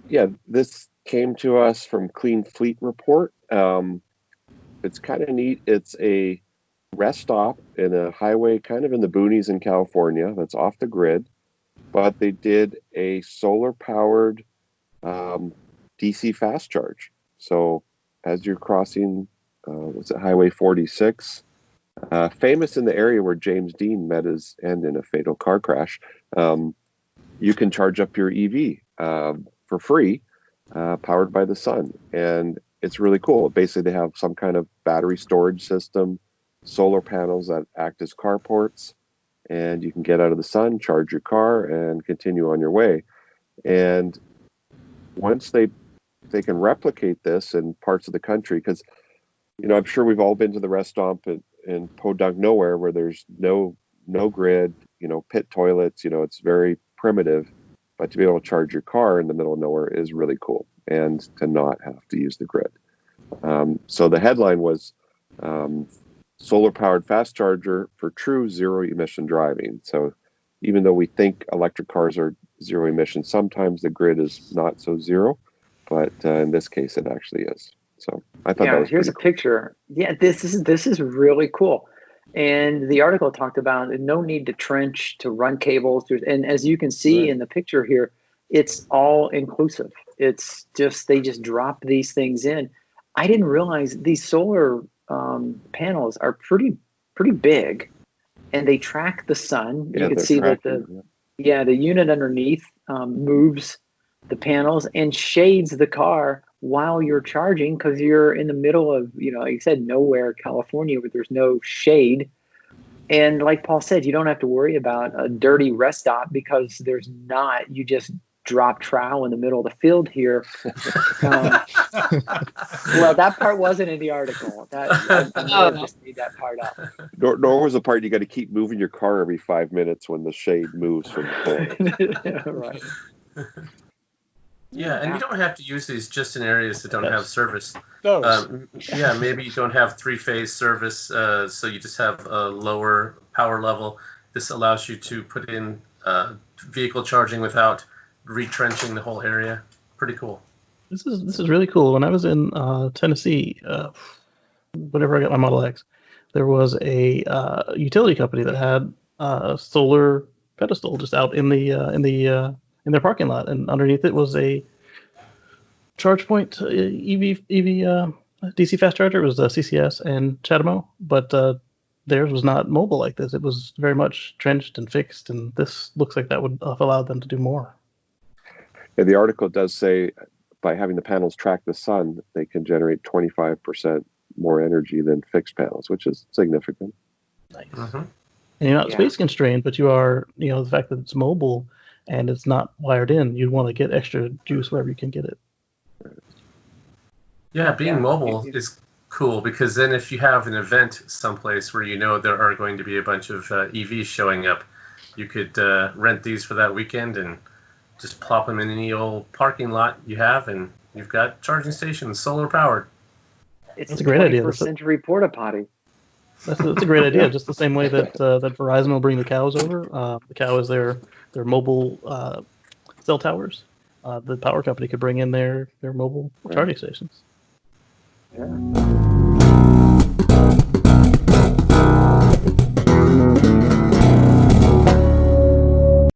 Yeah, this came to us from Clean Fleet Report. It's kind of neat. It's a rest stop in a highway kind of in the boonies in California that's off the grid, but they did a solar powered DC fast charge. So as you're crossing, what's it, Highway 46, famous in the area where James Dean met his end in a fatal car crash, you can charge up your EV for free, powered by the sun. And it's really cool. Basically, they have some kind of battery storage system, solar panels that act as carports, and you can get out of the sun, charge your car, and continue on your way. And once they can replicate this in parts of the country, because I'm sure we've all been to the rest stop in Podunk Nowhere where there's no grid, pit toilets, it's very primitive, but to be able to charge your car in the middle of nowhere is really cool, and to not have to use the grid. So the headline was solar powered fast charger for true zero emission driving. So even though we think electric cars are zero emission, sometimes the grid is not so zero, but in this case it actually is. So I thought that was here's a cool. picture. Yeah, this is really cool. And the article talked about no need to trench, to run cables. And as you can see in the picture here, it's all inclusive. It's just, they just drop these things in. I didn't realize these solar panels are pretty big, and they track the sun. You can see that the unit underneath moves the panels and shades the car while you're charging, because you're in the middle of, like you said, nowhere, California, where there's no shade. And like Paul said, you don't have to worry about a dirty rest stop, because there's not. You just drop trowel in the middle of the field here. Well, that part wasn't in the article. I just made that part up. Nor was the part you got to keep moving your car every 5 minutes when the shade moves from the pole. Right. Yeah, and you don't have to use these just in areas that don't have service. Those. Maybe you don't have three-phase service, so you just have a lower power level. This allows you to put in vehicle charging without retrenching the whole area. Pretty cool. This is really cool. When I was in Tennessee, whenever I got my Model X, there was a utility company that had a solar pedestal just out in their parking lot, and underneath it was a ChargePoint EV DC fast charger. It was a CCS and CHAdeMO, but theirs was not mobile like this. It was very much trenched and fixed, and this looks like that would have allowed them to do more. Yeah, the article does say by having the panels track the sun, they can generate 25% more energy than fixed panels, which is significant. Nice. Mm-hmm. And you're not space constrained, but you are, the fact that it's mobile and it's not wired in, you'd want to get extra juice wherever you can get it. Yeah, being mobile is cool, because then if you have an event someplace where there are going to be a bunch of EVs showing up, you could rent these for that weekend and just plop them in any old parking lot you have, and you've got charging stations, solar powered. It's a great idea. 21st century porta potty. That's a great idea. Just the same way that Verizon will bring the cows over. The cow is their mobile cell towers. The power company could bring in their mobile charging stations. Yeah.